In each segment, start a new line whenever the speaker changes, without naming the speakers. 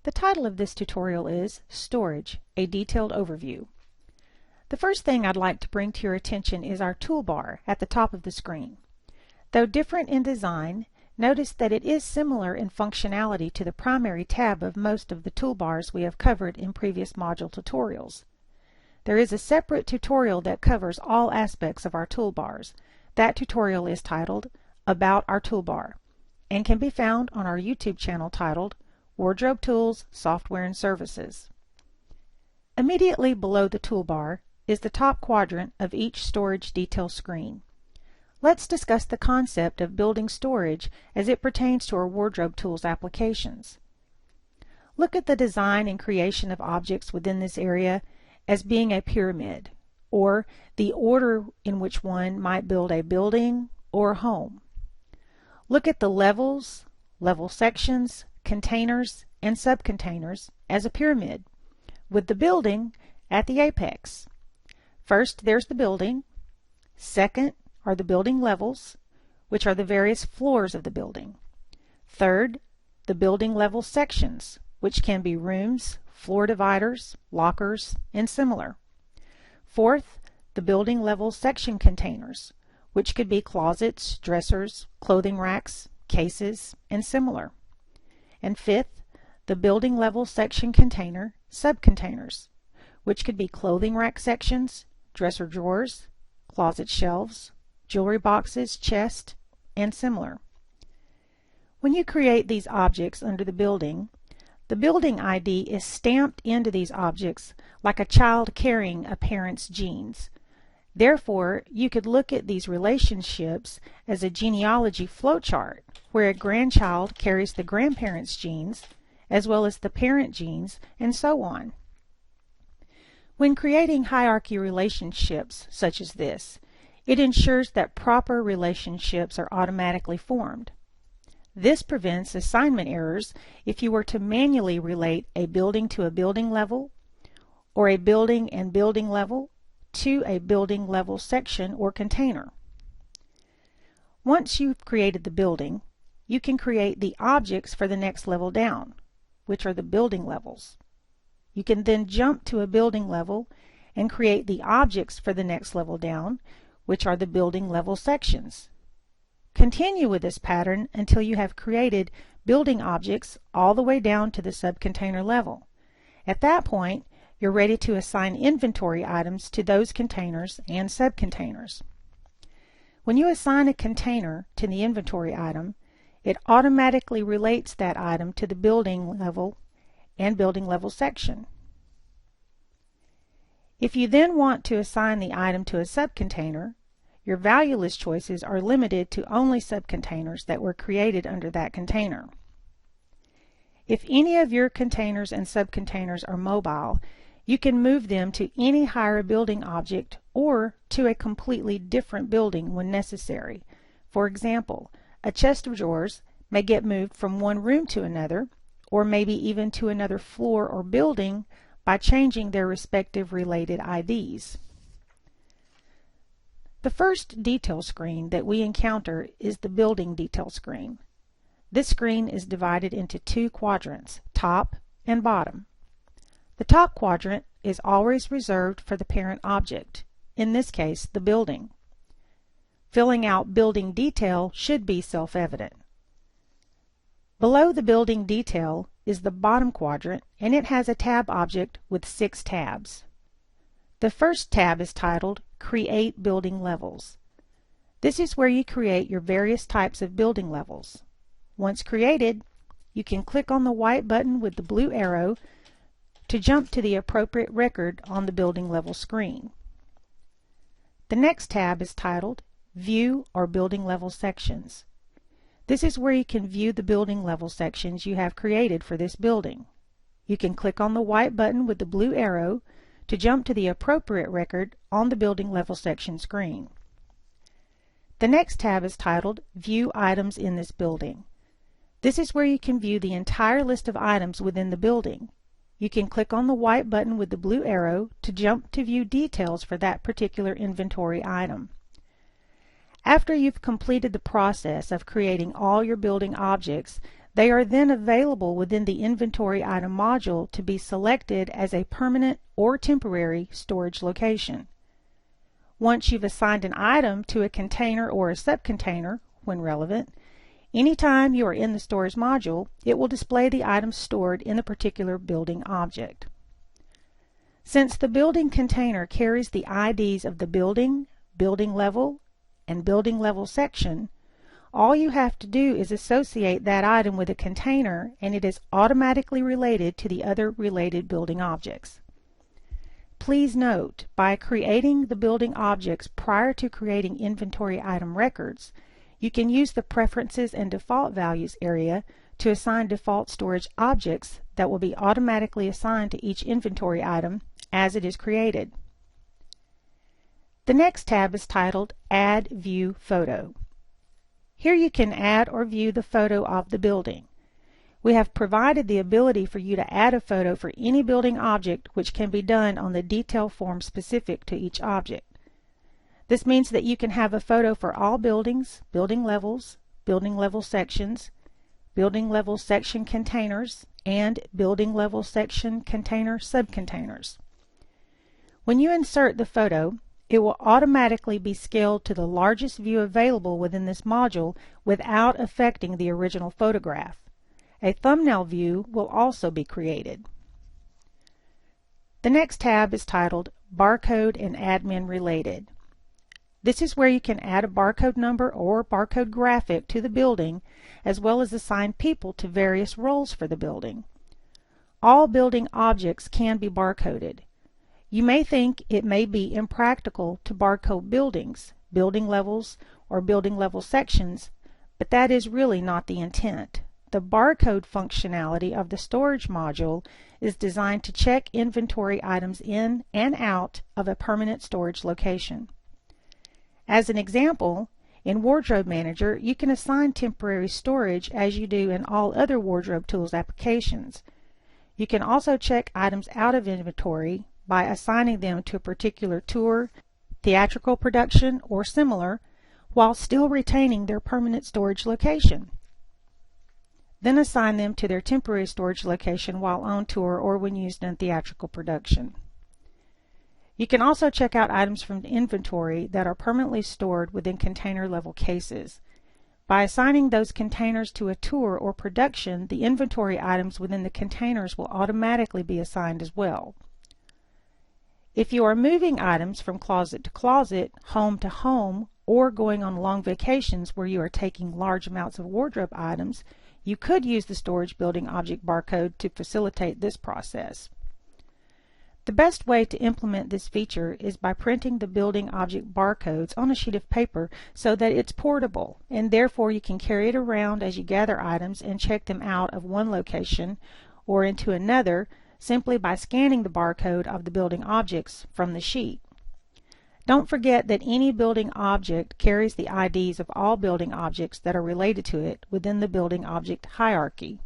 The title of this tutorial is Storage, a Detailed Overview. The first thing I'd like to bring to your attention is our toolbar at the top of the screen. Though different in design, notice that it is similar in functionality to the primary tab of most of the toolbars we have covered in previous module tutorials. There is a separate tutorial that covers all aspects of our toolbars. That tutorial is titled About Our Toolbar and can be found on our YouTube channel titled WardrobeTools Software and Services. Immediately below the toolbar is the top quadrant of each storage detail screen. Let's discuss the concept of building storage as it pertains to our WardrobeTools applications. Look at the design and creation of objects within this area as being a pyramid, or the order in which one might build a building or a home. Look at the levels, level sections, containers, and subcontainers as a pyramid, with the building at the apex. First, there's the building. Second are the building levels, which are the various floors of the building. Third, the building level sections, which can be rooms, floor dividers, lockers, and similar. Fourth, the building level section containers, which could be closets, dressers, clothing racks, cases, and similar. And fifth, the building level section container subcontainers, which could be clothing rack sections, dresser drawers, closet shelves, jewelry boxes, chests, and similar. When you create these objects under the building ID is stamped into these objects like a child carrying a parent's genes. Therefore, you could look at these relationships as a genealogy flowchart, where a grandchild carries the grandparent's genes, as well as the parent genes, and so on. When creating hierarchy relationships such as this, it ensures that proper relationships are automatically formed. This prevents assignment errors if you were to manually relate a building to a building level, or a building and building level to a building level section or container. Once you've created the building, you can create the objects for the next level down, which are the building levels. You can then jump to a building level and create the objects for the next level down, which are the building level sections. Continue with this pattern until you have created building objects all the way down to the subcontainer level. At that point, you're ready to assign inventory items to those containers and subcontainers. When you assign a container to the inventory item, it automatically relates that item to the building level and building level section. If you then want to assign the item to a subcontainer, your valueless choices are limited to only subcontainers that were created under that container. If any of your containers and subcontainers are mobile, you can move them to any higher building object or to a completely different building when necessary. For example, a chest of drawers may get moved from one room to another, or maybe even to another floor or building by changing their respective related IDs. The first detail screen that we encounter is the building detail screen. This screen is divided into two quadrants, top and bottom. The top quadrant is always reserved for the parent object, in this case the building. Filling out building detail should be self-evident. Below the building detail is the bottom quadrant, and it has a tab object with 6 tabs. The first tab is titled Create Building Levels. This is where you create your various types of building levels. Once created, you can click on the white button with the blue arrow to jump to the appropriate record on the building level screen. The next tab is titled View or Building Level Sections. This is where you can view the building level sections you have created for this building. You can click on the white button with the blue arrow to jump to the appropriate record on the building level section screen. The next tab is titled View Items in this Building. This is where you can view the entire list of items within the building. You can click on the white button with the blue arrow to jump to view details for that particular inventory item. After you've completed the process of creating all your building objects, They are then available within the Inventory Item module to be selected as a permanent or temporary storage location. Once you've assigned an item to a container or a subcontainer, when relevant, anytime you are in the Storage module, it will display the items stored in the particular building object. Since the building container carries the IDs of the building, building level, and building level section, all you have to do is associate that item with a container and it is automatically related to the other related building objects. Please note, by creating the building objects prior to creating inventory item records, you can use the Preferences and Default Values area to assign default storage objects that will be automatically assigned to each inventory item as it is created. The next tab is titled Add View Photo. Here you can add or view the photo of the building. We have provided the ability for you to add a photo for any building object, which can be done on the detail form specific to each object. This means that you can have a photo for all buildings, building level sections, building level section containers, and building level section container subcontainers. When you insert the photo, it will automatically be scaled to the largest view available within this module without affecting the original photograph. A thumbnail view will also be created. The next tab is titled Barcode and Admin Related. This is where you can add a barcode number or barcode graphic to the building, as well as assign people to various roles for the building. All building objects can be barcoded. You may think it may be impractical to barcode buildings, building levels, or building level sections, but that is really not the intent. The barcode functionality of the storage module is designed to check inventory items in and out of a permanent storage location. As an example, in Wardrobe Manager, you can assign temporary storage as you do in all other WardrobeTools applications. You can also check items out of inventory by assigning them to a particular tour, theatrical production, or similar, while still retaining their permanent storage location. Then assign them to their temporary storage location while on tour or when used in theatrical production. You can also check out items from the inventory that are permanently stored within container level cases. By assigning those containers to a tour or production, the inventory items within the containers will automatically be assigned as well. If you are moving items from closet to closet, home to home, or going on long vacations where you are taking large amounts of wardrobe items, you could use the Storage Building Object barcode to facilitate this process. The best way to implement this feature is by printing the building object barcodes on a sheet of paper so that it's portable, and therefore you can carry it around as you gather items and check them out of one location or into another simply by scanning the barcode of the building objects from the sheet. Don't forget that any building object carries the IDs of all building objects that are related to it within the building object hierarchy.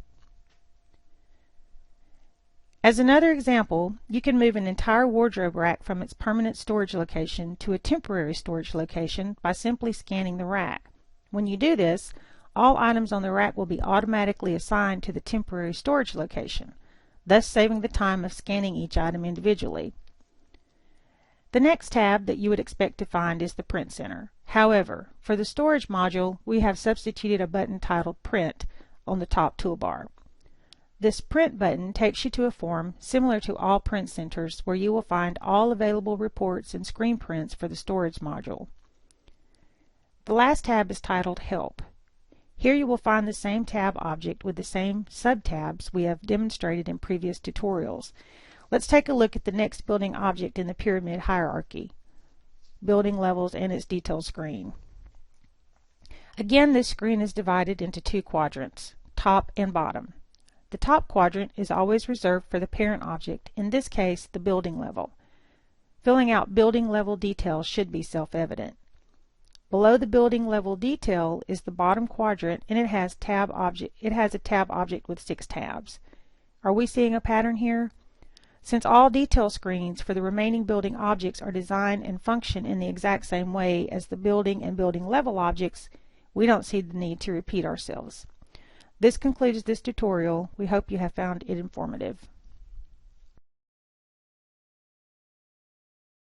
As another example, you can move an entire wardrobe rack from its permanent storage location to a temporary storage location by simply scanning the rack. When you do this, all items on the rack will be automatically assigned to the temporary storage location, thus saving the time of scanning each item individually. The next tab that you would expect to find is the Print Center. However, for the storage module, we have substituted a button titled Print on the top toolbar. This Print button takes you to a form similar to all print centers where you will find all available reports and screen prints for the storage module. The last tab is titled Help. Here you will find the same tab object with the same sub-tabs we have demonstrated in previous tutorials. Let's take a look at the next building object in the pyramid hierarchy, building levels and its detail screen. Again, this screen is divided into two quadrants, top and bottom. The top quadrant is always reserved for the parent object, in this case the building level. Filling out building level details should be self-evident. Below the building level detail is the bottom quadrant, and it has a tab object with 6 tabs. Are we seeing a pattern here? Since all detail screens for the remaining building objects are designed and function in the exact same way as the building and building level objects, we don't see the need to repeat ourselves. This concludes this tutorial. We hope you have found it informative.